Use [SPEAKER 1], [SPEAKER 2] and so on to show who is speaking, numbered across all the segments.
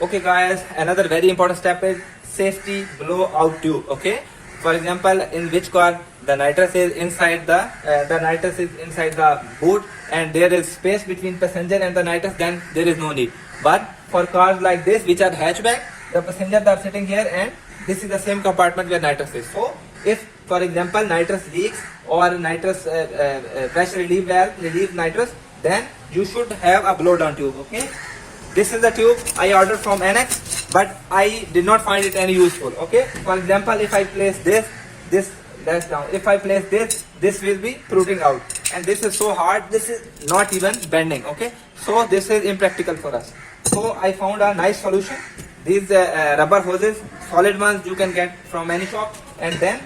[SPEAKER 1] Okay guys, another very important step is safety blowout tube. Okay, for example, in which car the nitrous is inside the boot and there is space between passenger and the nitrous, then there is no need. But for cars like this which are hatchback, the passengers are sitting here and this is the same compartment where nitrous is. So if for example nitrous leaks or nitrous pressure relief valve relieves nitrous, then you should have a blow down tube. Okay, this is the tube I ordered from NX, but I did not find it any useful. Okay, for example, if I place this that's down. If I place this will be protruding out, and this is so hard, this is not even bending. Okay, so this is impractical for us. So I found a nice solution. These rubber hoses, solid ones, you can get from any shop, and then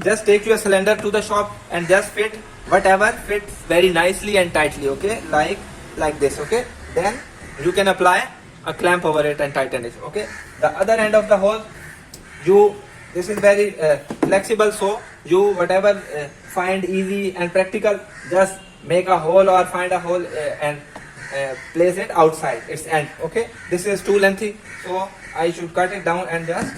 [SPEAKER 1] just take your cylinder to the shop and just fit whatever fits very nicely and tightly. Okay, like this. Okay, then you can apply a clamp over it and tighten it. Okay, the other end of the hose, this is very flexible, so you whatever find easy and practical, just make a hole or find a hole and place it outside its end. Okay, this is too lengthy, so I should cut it down and just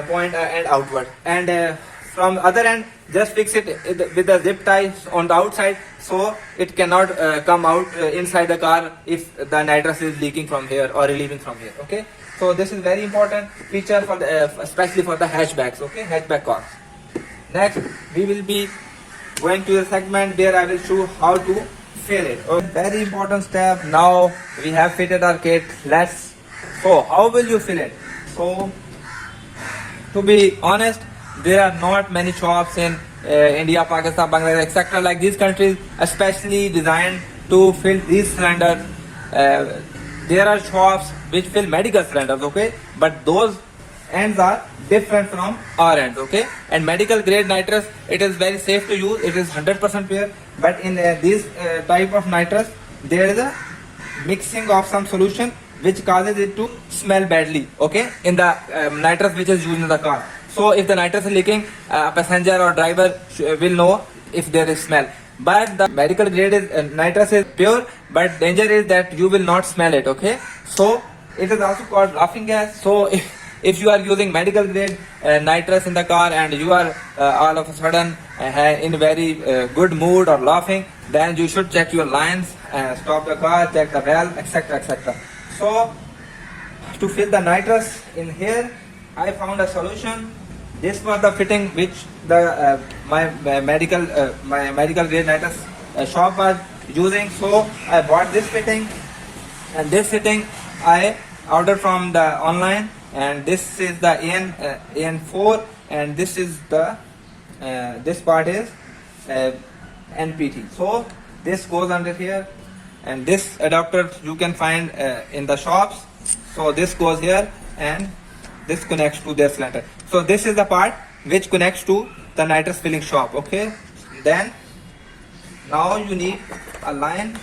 [SPEAKER 1] point end outward, and from other end just fix it with a zip tie on the outside, so it cannot come out inside the car if the nitrous is leaking from here or relieving from here. Okay, so this is very important feature for the especially for the hatchbacks. Okay, hatchback cars. Next we will be going to the segment where I will show how to fill it. Okay, very important step. Now we have fitted our kit. So how will you fill it? So to be honest, there are not many shops in India, Pakistan, Bangladesh, etc. like these countries, especially designed to fill these cylinders. There are shops which fill medical cylinders, okay, but those ends are different from our ends. Okay, and medical grade nitrous, it is very safe to use. It is 100% pure, but in this type of nitrous, there is a mixing of some solution which causes it to smell badly. Okay, in the nitrous which is used in the car. So if the nitrous is leaking, a passenger or driver will know if there is smell. But the medical grade is nitrous is pure, but danger is that you will not smell it. Okay, so it is also called laughing gas. So if you are using medical grade nitrous in the car and you are all of a sudden in very good mood or laughing, then you should check your lines, stop the car, check the valve, etc. etc. So to fill the nitrous in here, I found a solution. This was the fitting which the my medical grade nitrous shop was using. So I bought this fitting, and this fitting I ordered from the online, and this is the AN4, and this is the this part is NPT. So this goes under here, and this adapter you can find in the shops. So this goes here and this connects to their cylinder. So this is the part which connects to the nitrous filling shop. Okay, then now you need a line.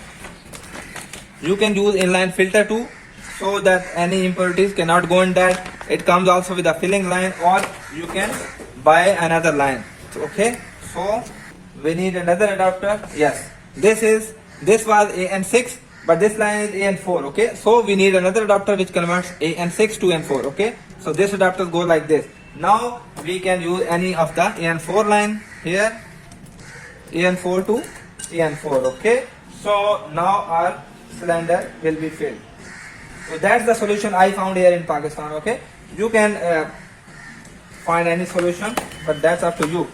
[SPEAKER 1] You can use inline filter too, so that any impurities cannot go in that. It comes also with a filling line, or you can buy another line. Okay, so we need another adapter. Yes, this was AN6, but this line is AN4. Okay, so we need another adapter which converts AN6 to AN4. Okay, so this adapter goes like this. Now we can use any of the AN4 line here, AN4 to AN4. Okay, so now our cylinder will be filled. So that's the solution I found here in Pakistan. Okay, you can find any solution, but that's up to you.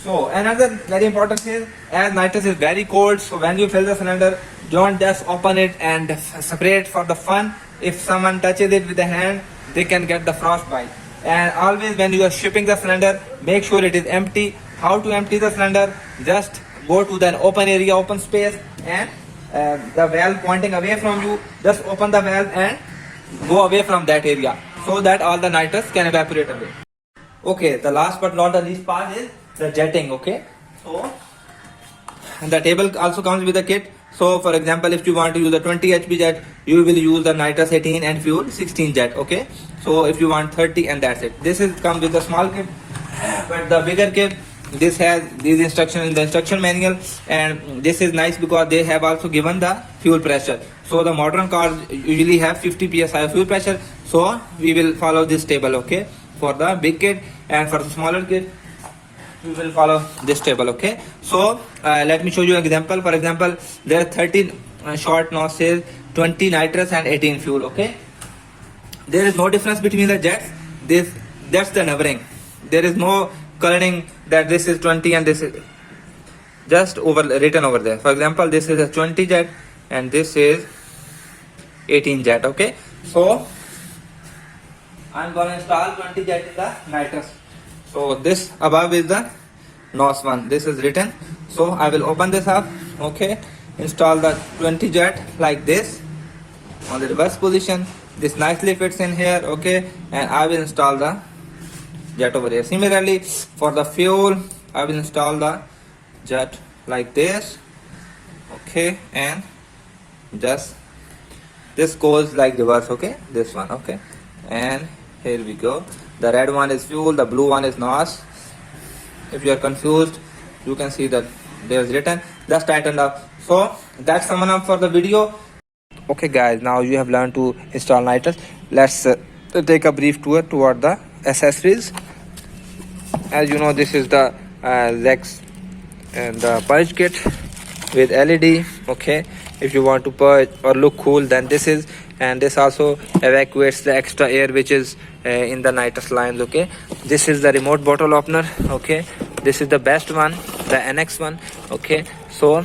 [SPEAKER 1] So another very important thing, as nitrous is very cold, so when you fill the cylinder, don't just open it and spray it for the fun. If someone touches it with the hand, they can get the frostbite. And always when you are shipping the cylinder, make sure it is empty. How to empty the cylinder? Just go to the open area, open space, and the valve pointing away from you, just open the valve and go away from that area, so that all the nitrous can evaporate away. Okay, the last but not the least part is the jetting. Okay, so the table also comes with a kit. So for example, if you want to use a 20 HP jet, you will use the nitrous 18 and fuel 16 jet. Okay, so if you want 30, and that's it. This is come with a small kit, but the bigger kit this has these instructions in the instruction manual, and this is nice because they have also given the fuel pressure. So the modern cars usually have 50 psi fuel pressure, so we will follow this table, okay, for the big kit, and for the smaller kit we will follow this table, okay. So let me show you an example. For example, there are 13 short NOS says 20 nitrous and 18 fuel, okay. There is no difference between the jets. That's the numbering. There is no coloring that this is 20 and this is just written over there. For example, this is a 20 jet and this is 18 jet, okay. So I'm gonna install 20 jet in the nitrous. So this above is the NOS one. This is written. So I will open this up, okay. Install the 20 jet like this on the reverse position. This nicely fits in here, okay, and I will install the jet over here. Similarly, for the fuel, I will install the jet like this, okay, and just this goes like reverse, okay, this one, okay, and here we go. The red one is fuel, the blue one is NOS. If you are confused, you can see that there's written, just tighten up. So that's summing up for the video. Okay guys, now you have learned to install nitrous. Let's take a brief tour toward the accessories. As you know, this is the legs and the purge kit with LED, okay. If you want to purge or look cool, then this is, and this also evacuates the extra air which is in the nitrous lines, okay. This is the remote bottle opener, okay. This is the best one, the NX one, okay. So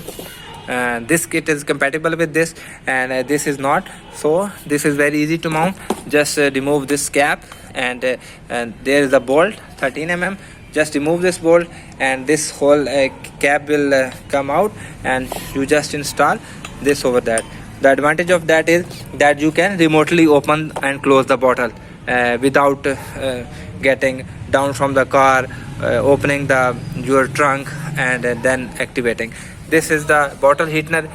[SPEAKER 1] this kit is compatible with this, and this is not. So this is very easy to mount. Just remove this cap, and there is a bolt 13 mm. Just remove this bolt and this whole cap will come out, and you just install this over that. The advantage of that is that you can remotely open and close the bottle without getting down from the car, opening your trunk and then activating. This is the bottle heater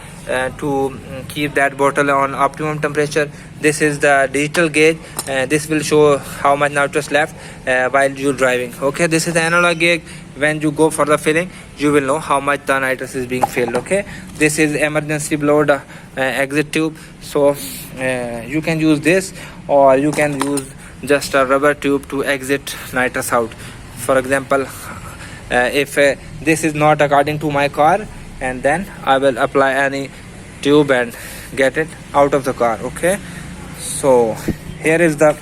[SPEAKER 1] to keep that bottle on optimum temperature. This is the digital gauge. This will show how much nitrous left while you're driving, okay. This is the analog gauge. When you go for the filling, you will know how much the nitrous is being filled, okay. This is emergency blow exit tube. So you can use this, or you can use just a rubber tube to exit nitrous out. For example, if this is not according to my car, and then I will apply any tube and get it out of the car, okay. So here is the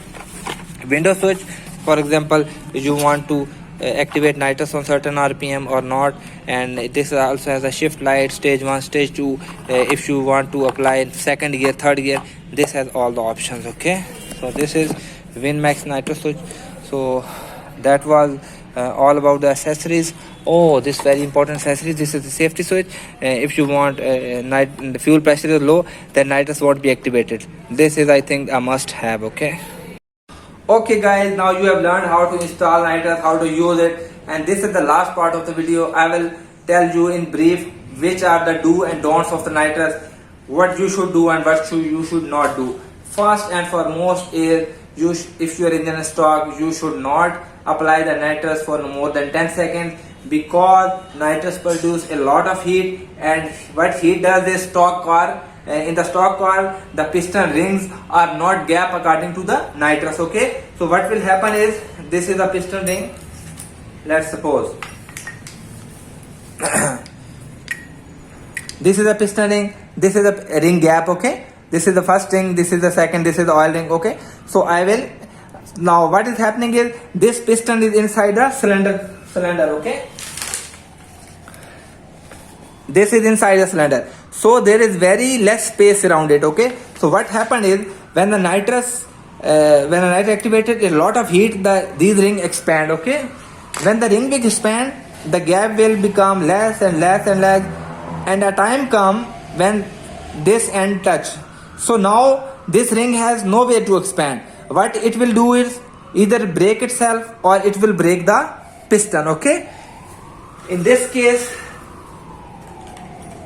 [SPEAKER 1] window switch. For example, if you want to activate nitrous on certain RPM or not, and this also has a shift light, stage 1, stage 2. If you want to apply in second gear, third gear, this has all the options, okay. So this is WinMax nitrous switch. So that was all about the accessories. Oh, this very important accessory, this is the safety switch. If you want the fuel pressure is low, then nitrous won't be activated. This is, I think, a must have, okay. Okay guys, now you have learned how to install nitrous, how to use it, and this is the last part of the video. I will tell you in brief which are the do and don'ts of the nitrous, what you should do and what you should not do. First and foremost is, if your engine is stock, you should not apply the nitrous for more than 10 seconds, because nitrous produce a lot of heat, and what heat does is in the stock car, the piston rings are not gap according to the nitrous, okay. So what will happen is, this is a piston ring, let's suppose this is a piston ring, this is a ring gap, okay. This is the first ring, this is the second, this is the oil ring, okay. So I will, now what is happening is, this piston is inside the cylinder, okay. This is inside the cylinder, so there is very less space around it, okay. So what happened is, when the nitrous activated, a lot of heat, these rings expand, okay. When the ring will expand, the gap will become less and less and less, and a time come when this end touch. So now this ring has no way to expand. What it will do is either break itself or it will break the piston, okay. In this case,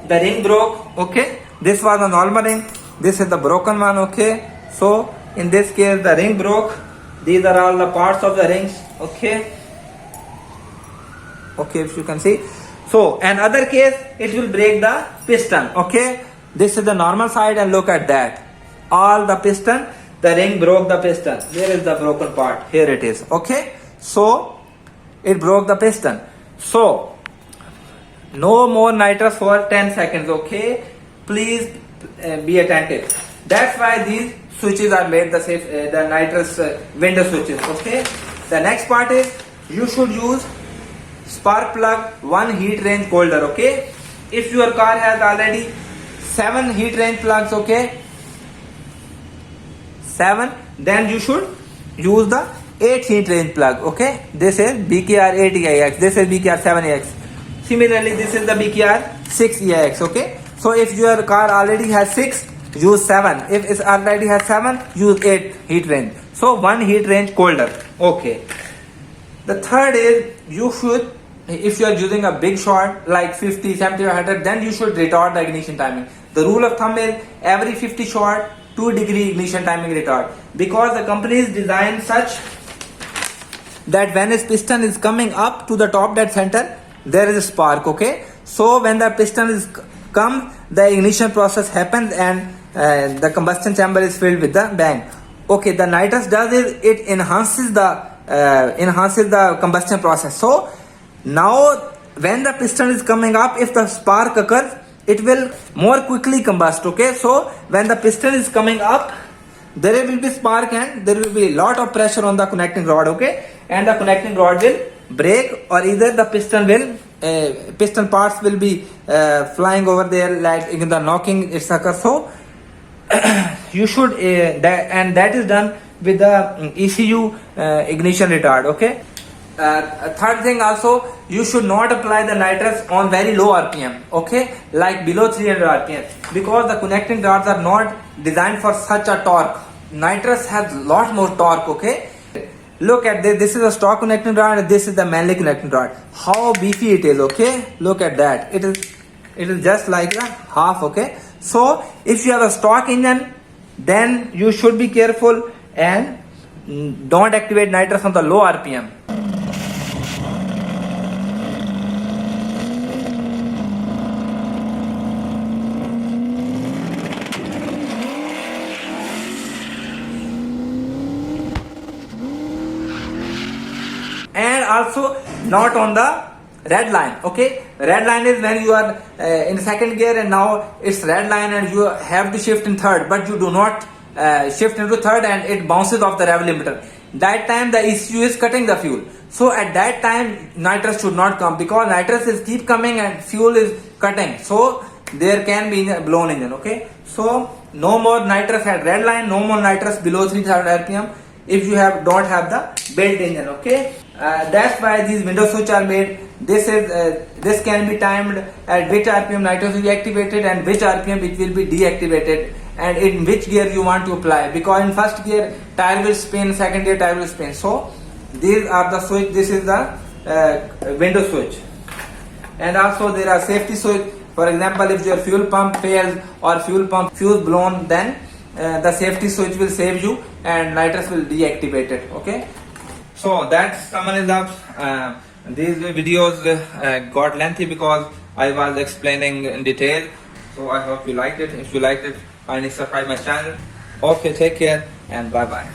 [SPEAKER 1] the ring broke, okay. This was a normal ring, this is the broken one, okay. So in this case, the ring broke. These are all the parts of the rings, okay. Okay, if you can see. So another case, it will break the piston. Okay, this is the normal side, and look at that. All the piston, the ring broke the piston. Where is the broken part? Here it is. Okay, so it broke the piston. So no more nitrous for 10 seconds. Okay, please be attentive. That's why these switches are made the nitrous window switches. Okay, the next part is you should use spark plug 1 heat range holder. Okay, if your car has already 7 heat range plugs, okay, 7, then you should use the 8 heat range plug. Okay, this is BKR 8EIX, this is BKR 7EX. Similarly, this is the BKR 6EIX. Okay, so if your car already has 6, use 7. If it already has 7, use 8 heat range. So 1 heat range holder. Okay, the third is you should, if you are using a big shot like 50, 70 or 100, then you should retard the ignition timing. The rule of thumb is every 50 shot 2-degree ignition timing retard, because the company is designed such that when its piston is coming up to the top dead center, there is a spark. Okay, so when the piston is come, the ignition process happens and the combustion chamber is filled with the bang. Okay, the nitrous does is it enhances the combustion process. So now when the piston is coming up, if the spark occurs, it will more quickly combust. Okay, so when the piston is coming up, there will be spark and there will be a lot of pressure on the connecting rod. Okay, and the connecting rod will break, or either the piston parts will be flying over there, like in the knocking it's occurs. So you should that is done with the ECU ignition retard. Okay, third thing also, you should not apply the nitrous on very low RPM. Okay, like below 300 RPM, because the connecting rods are not designed for such a torque. Nitrous has lot more torque. Okay, look at this. This is a stock connecting rod and this is the mainline connecting rod. How beefy it is. Okay, look at that. It is just like a half. Okay, so if you have a stock engine, then you should be careful and don't activate nitrous on the low RPM. And also not on the red line. Okay, red line is when you are in second gear and now it's red line and you have to shift in third, but you do not shift into third and it bounces off the rev limiter. That time the ECU is cutting the fuel. So at that time nitrous should not come, because nitrous is keep coming and fuel is cutting. So there can be a blown engine. Okay, so no more nitrous at red line, no more nitrous below 3000 RPM if you don't have the built engine. Okay, that's why these window switch are made. This can be timed at which RPM nitrous will be activated and which RPM it will be deactivated, and in which gear you want to apply, because in first gear tire will spin, second gear tire will spin. So these are the switch. This is the window switch. And also there are safety switch. For example, if your fuel pump fails or fuel pump fuse blown, then the safety switch will save you and nitrous will deactivate it. Okay, so that summary up. These videos got lengthy because I was explaining in detail. So I hope you liked it. If you liked it, kindly subscribe my channel. Okay, take care and bye bye.